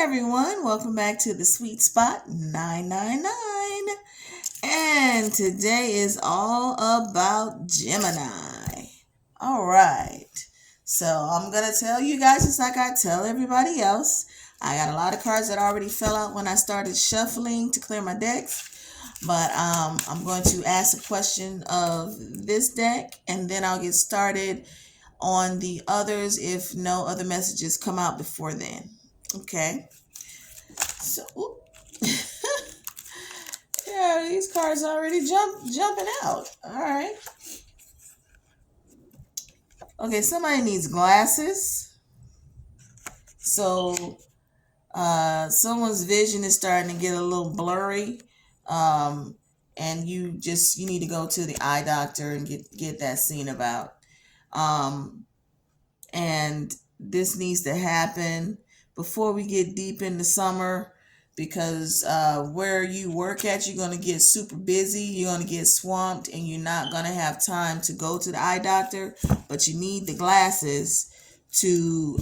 everyone, welcome back to the Sweet Spot 999. And today is all about Gemini. All right. So I'm going to tell you guys just like I tell everybody else. I got a lot of cards that already fell out when I started shuffling to clear my decks. But I'm going to ask a question of this deck and then I'll get started on the others if no other messages come out before then. Okay. So, yeah, these cards already jumping out. All right. Okay, somebody needs glasses. So, someone's vision is starting to get a little blurry. And you need to go to the eye doctor and get that seen about. And this needs to happen before we get deep into summer because where you work at, you're going to get super busy, you're going to get swamped, and you're not going to have time to go to the eye doctor, but you need the glasses to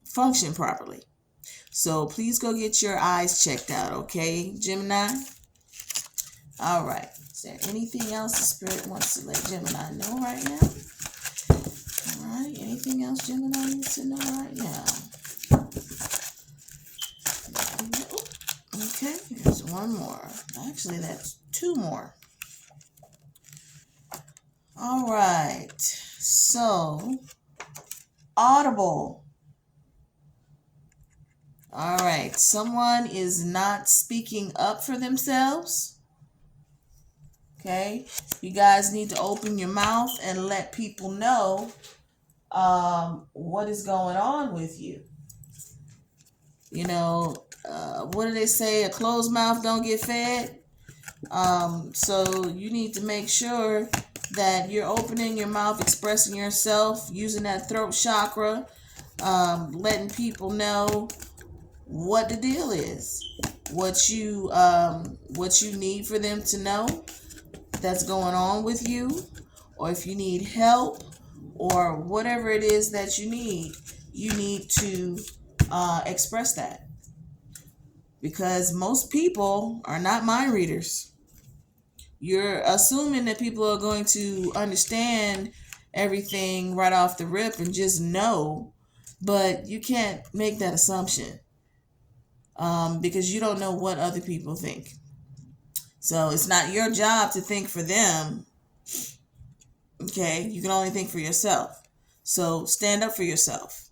function properly. So please go get your eyes checked out, okay, Gemini? All right. Is there anything else the Spirit wants to let Gemini know right now? All right. Anything else Gemini needs to know right now? Okay. There's one more. Actually, that's two more. All right. So, audible. All right. Someone is not speaking up for themselves. Okay. You guys need to open your mouth and let people know what is going on with you. You know, what do they say? A closed mouth don't get fed. So you need to make sure that you're opening your mouth, expressing yourself, using that throat chakra, letting people know what the deal is, what you need for them to know that's going on with you, or if you need help, or whatever it is that you need to express that. Because most people are not mind readers. You're assuming that people are going to understand everything right off the rip and just know, but you can't make that assumption because you don't know what other people think. So it's not your job to think for them. Okay, you can only think for yourself. So stand up for yourself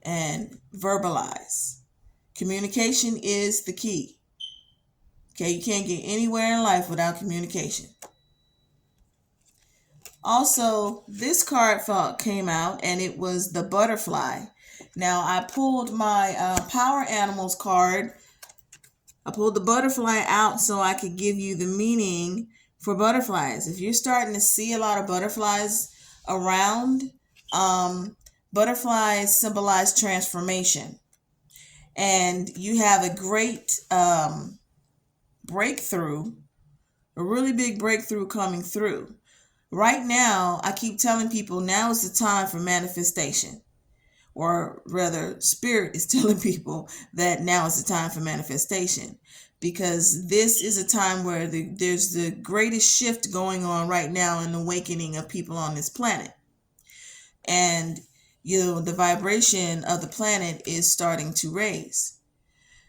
and verbalize. Communication is the key. Okay, you can't get anywhere in life without communication. Also, this card came out and it was the butterfly. Now, I pulled my Power Animals card. I pulled the butterfly out so I could give you the meaning for butterflies. If you're starting to see a lot of butterflies around, butterflies symbolize transformation. And you have a great breakthrough, a really big breakthrough coming through. Right now, I keep telling people now is the time for manifestation. Or rather, Spirit is telling people that now is the time for manifestation. Because this is a time where there's the greatest shift going on right now in the awakening of people on this planet. And, the vibration of the planet is starting to raise.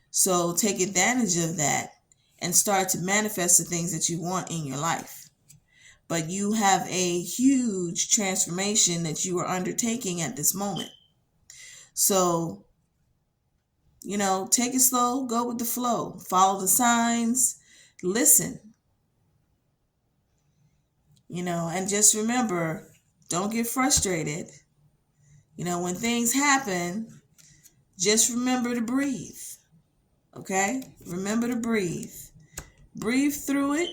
So take advantage of that and start to manifest the things that you want in your life. But you have a huge transformation that you are undertaking at this moment. So, take it slow, go with the flow, follow the signs, listen, and just remember, don't get frustrated. When things happen, just remember to breathe. Okay? Remember to breathe. Breathe through it,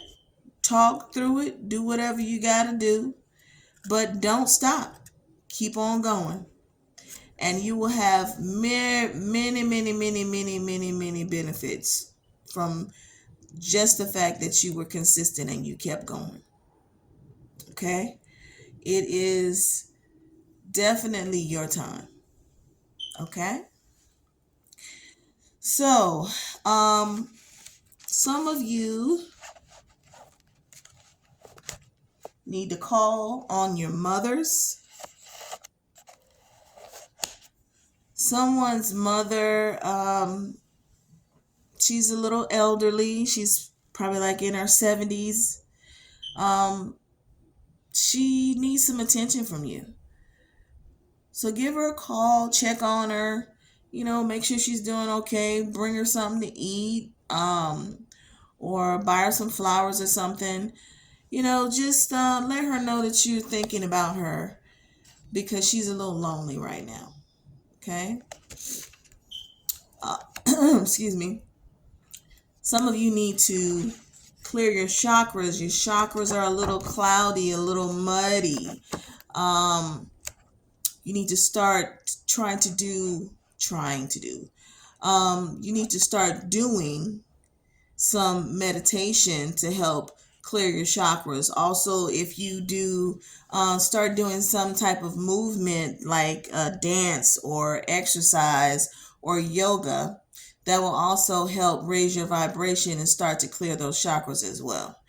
talk through it, do whatever you got to do, but don't stop. Keep on going. And you will have many, many, many, many, many, many, many benefits from just the fact that you were consistent and you kept going. Okay? It is definitely your time. Okay? So, some of you need to call on your mothers. Someone's mother, she's a little elderly. She's probably like in her 70s. She needs some attention from you. So give her a call, check on her, make sure she's doing okay, bring her something to eat, or buy her some flowers or something. Just let her know that you're thinking about her because she's a little lonely right now. Okay? Excuse me. Some of you need to clear your chakras. Your chakras are a little cloudy, a little muddy. You need to start you need to start doing some meditation to help clear your chakras. Also, if you do start doing some type of movement like dance or exercise or yoga, that will also help raise your vibration and start to clear those chakras as well.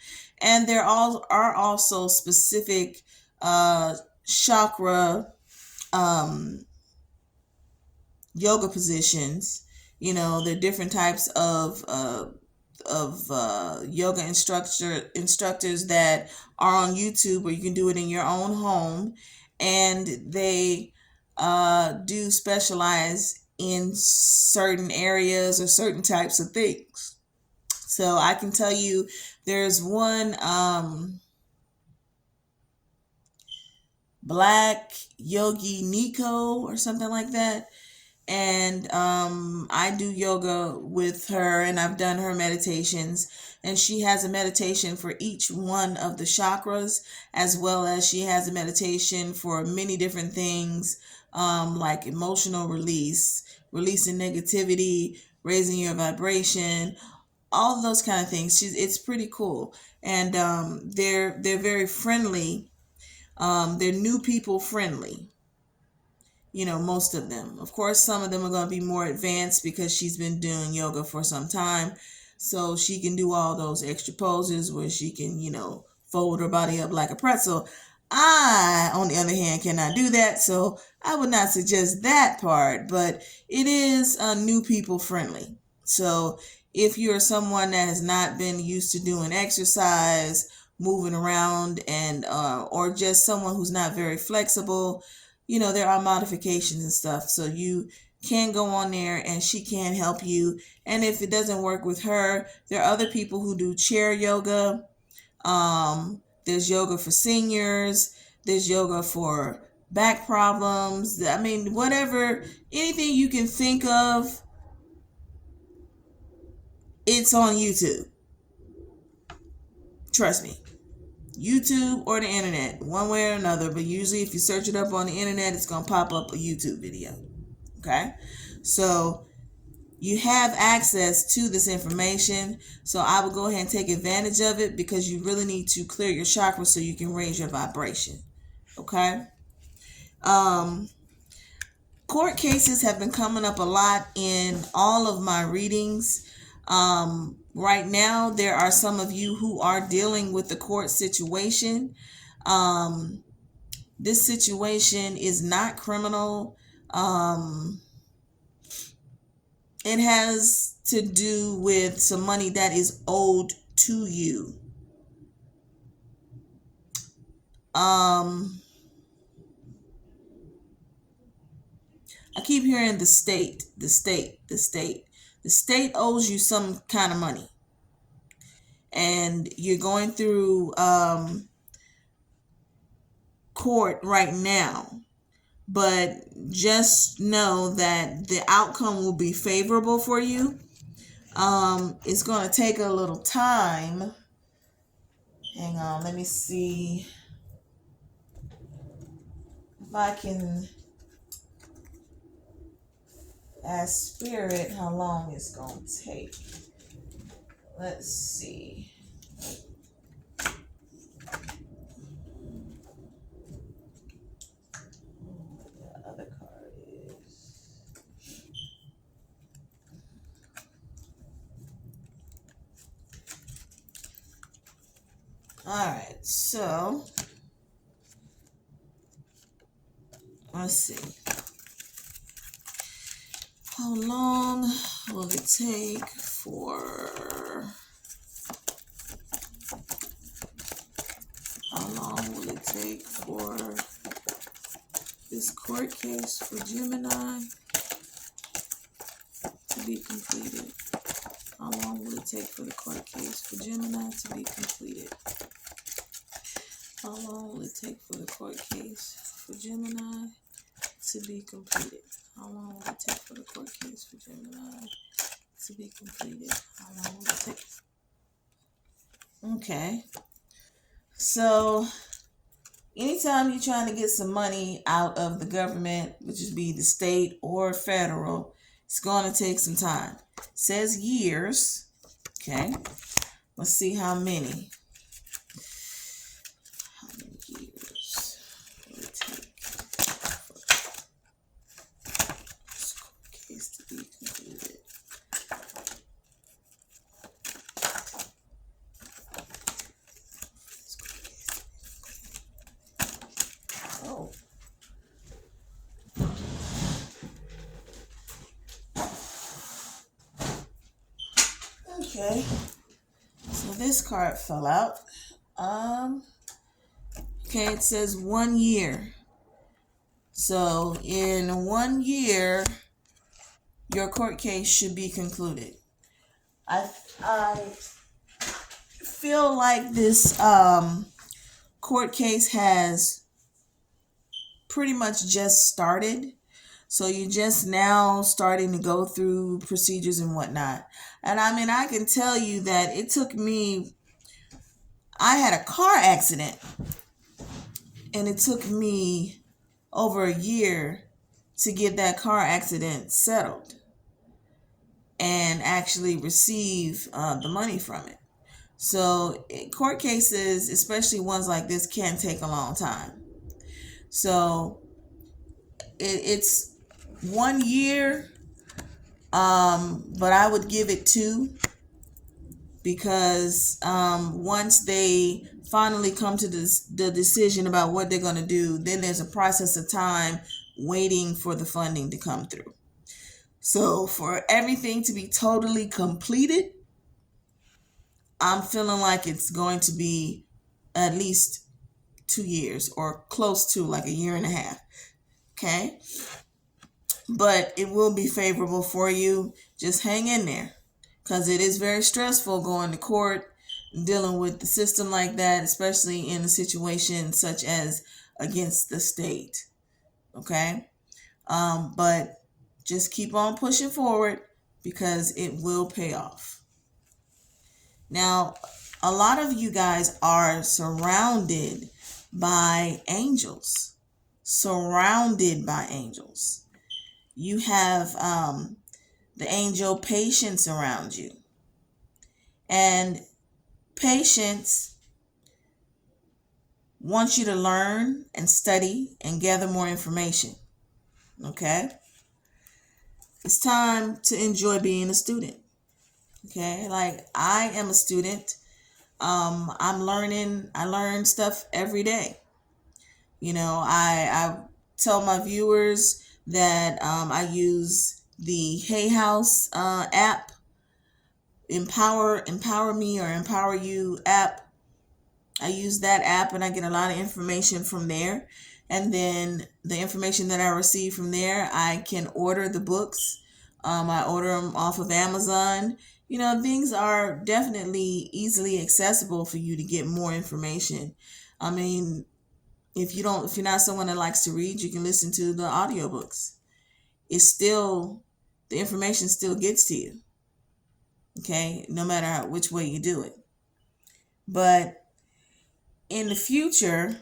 And there are also specific chakra yoga positions. There are different types of yoga instructors that are on YouTube, or you can do it in your own home, and they do specialize in certain areas or certain types of things. So I can tell you, there's one Black Yogi Nico or something like that. And I do yoga with her, and I've done her meditations, and she has a meditation for each one of the chakras, as well as she has a meditation for many different things, like emotional releasing negativity, raising your vibration, all of those kind of things. It's pretty cool, and they're very friendly. They're new people friendly. Most of them. Of course, some of them are going to be more advanced because she's been doing yoga for some time. So she can do all those extra poses where she can, fold her body up like a pretzel. I, on the other hand, cannot do that. So I would not suggest that part, but it is new people friendly. So if you're someone that has not been used to doing exercise, moving around, and or just someone who's not very flexible, there are modifications and stuff. So you can go on there and she can help you. And if it doesn't work with her, there are other people who do chair yoga. There's yoga for seniors. There's yoga for back problems. I mean, whatever, anything you can think of, it's on YouTube. Trust me. YouTube or the internet, one way or another. But usually if you search it up on the internet, it's going to pop up a YouTube video. Okay? So you have access to this information. So I would go ahead and take advantage of it, because you really need to clear your chakras so you can raise your vibration. Okay? Court cases have been coming up a lot in all of my readings. Right now, there are some of you who are dealing with the court situation. This situation is not criminal. It has to do with some money that is owed to you. I keep hearing the state owes you some kind of money, and you're going through court right now. But just know that the outcome will be favorable for you. It's going to take a little time. Hang on, let me see if I can ask Spirit how long it's going to take. Let's see. The other card is... All right, so let's see. How long will it take for this court case for Gemini to be completed? How long will it take for the court case for Gemini to be completed? How long will it take for the court case for Gemini to be completed? How long will it take for the court case for Gemini to be completed? How long will it take? Okay. So, anytime you're trying to get some money out of the government, which would be the state or federal, it's going to take some time. It says years. Okay. Let's see how many. How many years will it take for this court case to be completed? Oh. Okay. So this card fell out. Okay, it says 1 year. So in 1 year, your court case should be concluded. I feel like this court case has pretty much just started. So you're just now starting to go through procedures and whatnot. And I mean, I can tell you that it took me, I had a car accident, and it took me over a year to get that car accident settled and actually receive the money from it. So court cases, especially ones like this, can take a long time. So it's 1 year, but I would give it 2, because once they finally come to the decision about what they're going to do, then there's a process of time waiting for the funding to come through. So for everything to be totally completed, I'm feeling like it's going to be at least 2 years, or close to like a year and a half. Okay. But it will be favorable for you. Just hang in there, because it is very stressful going to court, dealing with the system like that, especially in a situation such as against the state. Okay. But just keep on pushing forward, because it will pay off. Now, a lot of you guys are surrounded by angels. Surrounded by angels. You have the angel Patience around you. And Patience wants you to learn and study and gather more information. Okay? It's time to enjoy being a student. Okay? Like, I am a student. I'm learning. I learn stuff every day. You know, I tell my viewers that I use the Hay House app, Empower Me or Empower You app. I use that app, and I get a lot of information from there. And then the information that I receive from there, I can order the books. I order them off of Amazon. You know, things are definitely easily accessible for you to get more information. I mean, if you're not someone that likes to read, you can listen to the audiobooks. It's still, the information still gets to you. Okay, no matter which way you do it. But in the future,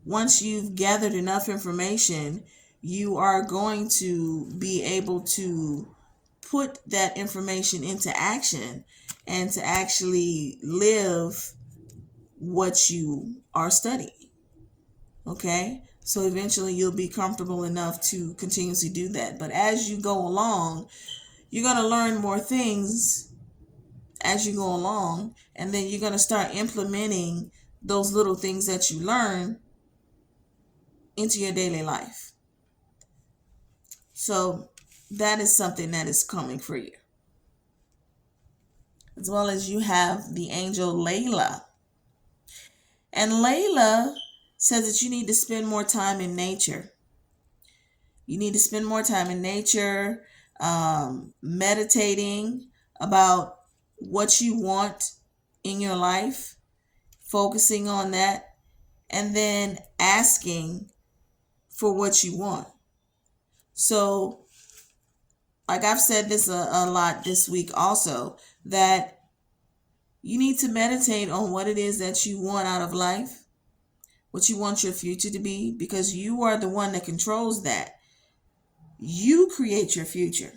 once you've gathered enough information, you are going to be able to put that information into action and to actually live what you are studying. Okay? So eventually you'll be comfortable enough to continuously do that. But as you go along, you're going to learn more things as you go along, and then you're going to start implementing those little things that you learn into your daily life. So that is something that is coming for you. As well as you have the angel Layla. And Layla says that you need to spend more time in nature. You need to spend more time in nature, meditating about what you want in your life, focusing on that, and then asking for what you want. So, like I've said this a lot this week also, that you need to meditate on what it is that you want out of life, what you want your future to be, because you are the one that controls that. You create your future.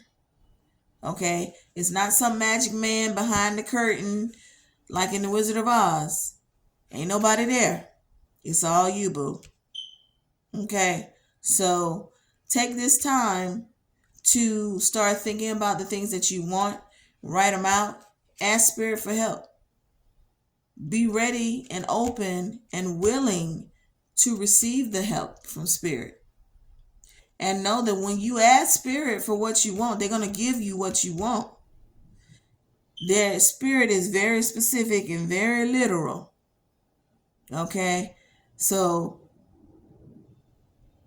Okay? It's not some magic man behind the curtain like in the Wizard of Oz. Ain't nobody there. It's all you, boo. Okay? So take this time to start thinking about the things that you want. Write them out. Ask Spirit for help. Be ready and open and willing to receive the help from Spirit. And know that when you ask Spirit for what you want, they're going to give you what you want. Their Spirit is very specific and very literal. Okay? So,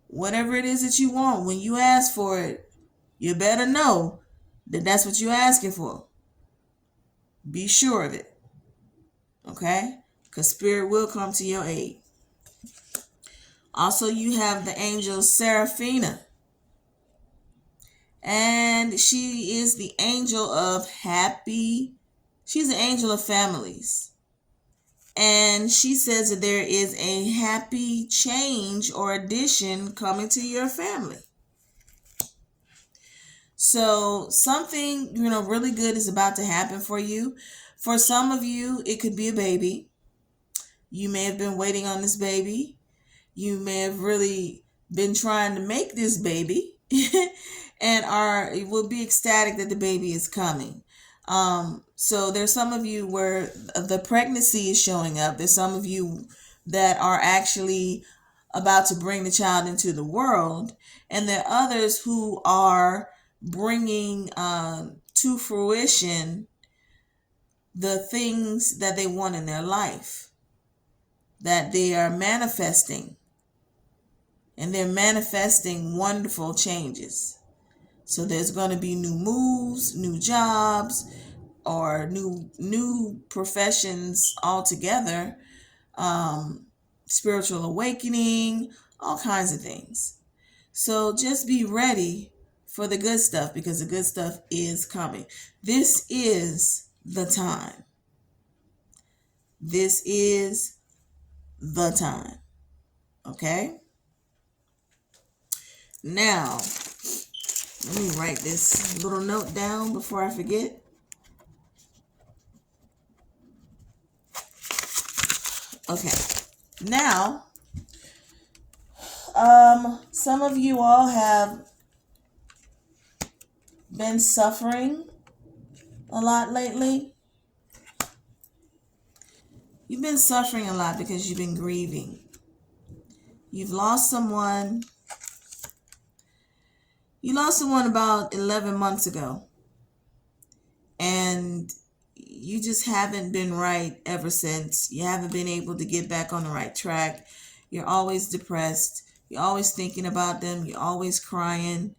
whatever it is that you want, when you ask for it, you better know that that's what you're asking for. Be sure of it. Okay? Because Spirit will come to your aid. Also, you have the angel Seraphina. And she is the angel of she's the angel of families. And she says that there is a happy change or addition coming to your family. So something, really good is about to happen for you. For some of you, it could be a baby. You may have been waiting on this baby. You may have really been trying to make this baby and will be ecstatic that the baby is coming. So there's some of you where the pregnancy is showing up. There's some of you that are actually about to bring the child into the world. And there are others who are bringing to fruition the things that they want in their life, that they are manifesting. And they're manifesting wonderful changes. So there's going to be new moves, new jobs, or new professions altogether, spiritual awakening, all kinds of things. So just be ready for the good stuff, because the good stuff is coming. This is the time. This is the time. Okay? Now, let me write this little note down before I forget. Okay. Now, some of you all have been suffering a lot lately. You've been suffering a lot because you've been grieving. You've lost someone. You lost someone about 11 months ago. And you just haven't been right ever since. You haven't been able to get back on the right track. You're always depressed. You're always thinking about them. You're always crying.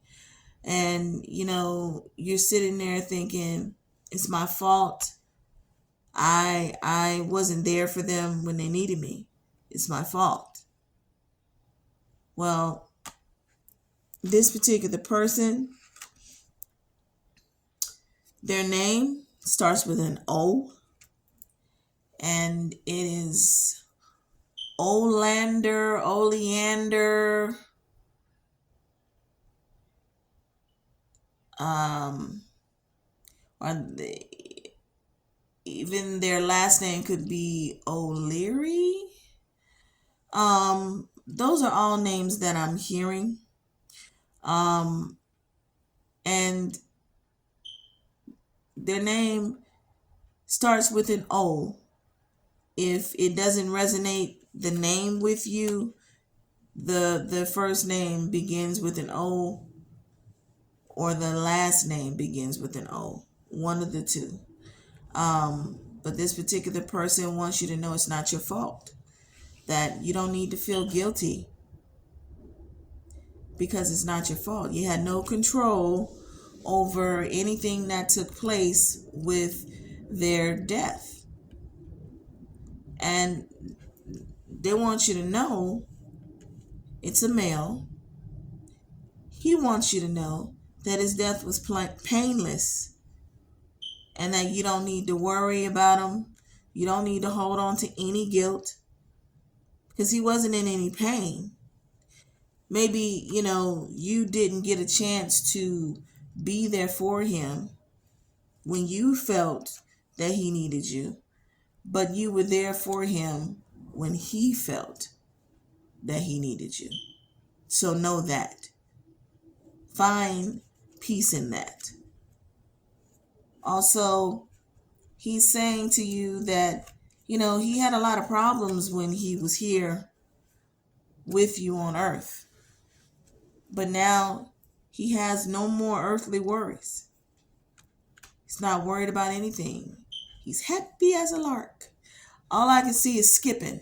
And, you're sitting there thinking, it's my fault. I wasn't there for them when they needed me. It's my fault. Well, this particular person, their name starts with an O, and it is Oleander, even their last name could be O'Leary. Those are all names that I'm hearing. And their name starts with an O. If it doesn't resonate, the name with you, the first name begins with an O, or the last name begins with an O. One of the two. But this particular person wants you to know it's not your fault. That you don't need to feel guilty, because it's not your fault. You had no control over anything that took place with their death. And they want you to know it's a male. He wants you to know that his death was painless, and that you don't need to worry about him. You don't need to hold on to any guilt, because he wasn't in any pain. Maybe, you didn't get a chance to be there for him when you felt that he needed you, but you were there for him when he felt that he needed you. So know that. Find peace in that. Also, he's saying to you that, he had a lot of problems when he was here with you on earth. But now he has no more earthly worries. He's not worried about anything. He's happy as a lark. All I can see is skipping.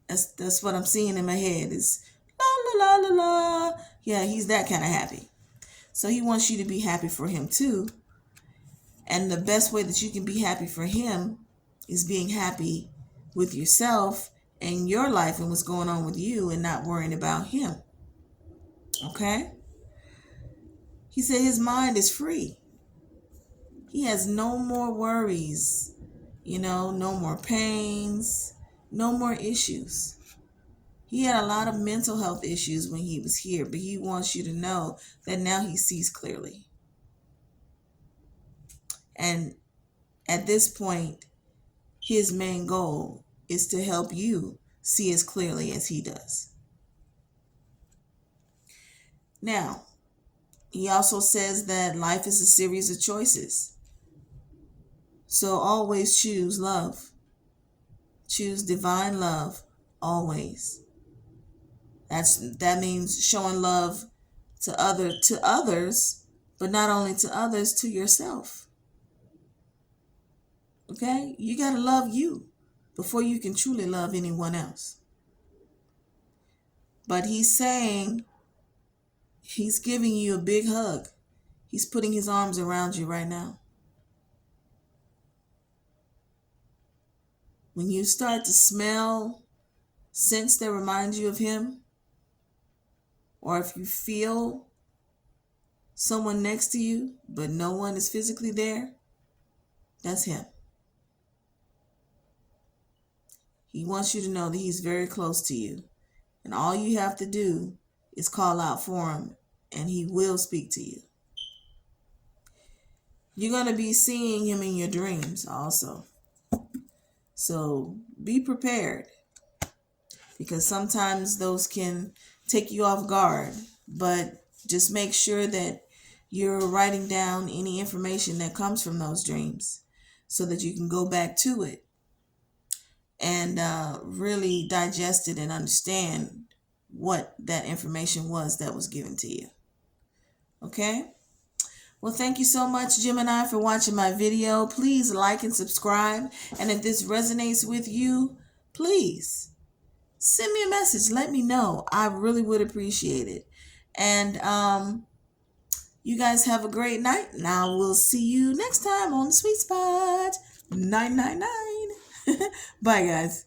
That's what I'm seeing in my head is la la la la la. Yeah, he's that kind of happy. So he wants you to be happy for him too. And the best way that you can be happy for him is being happy with yourself and your life and what's going on with you, and not worrying about him. Okay? He said his mind is free. He has no more worries, no more pains, no more issues. He had a lot of mental health issues when he was here, but he wants you to know that now he sees clearly. And at this point, his main goal is to help you see as clearly as he does. Now, he also says that life is a series of choices. So always choose love. Choose divine love always. That means showing love to others, but not only to others, to yourself. Okay? You got to love you before you can truly love anyone else. But he's saying, he's giving you a big hug. He's putting his arms around you right now. When you start to smell scents that remind you of him, or if you feel someone next to you, but no one is physically there, that's him. He wants you to know that he's very close to you. And all you have to do is call out for him, and he will speak to you. You're going to be seeing him in your dreams also. So be prepared, because sometimes those can take you off guard. But just make sure that you're writing down any information that comes from those dreams so that you can go back to it and really digest it and understand what that information was that was given to you. Okay? Well, thank you so much, Gemini, for watching my video. Please like and subscribe. And if this resonates with you, please send me a message. Let me know. I really would appreciate it. And you guys have a great night. And I will see you next time on the Sweet Spot 999. Bye, guys.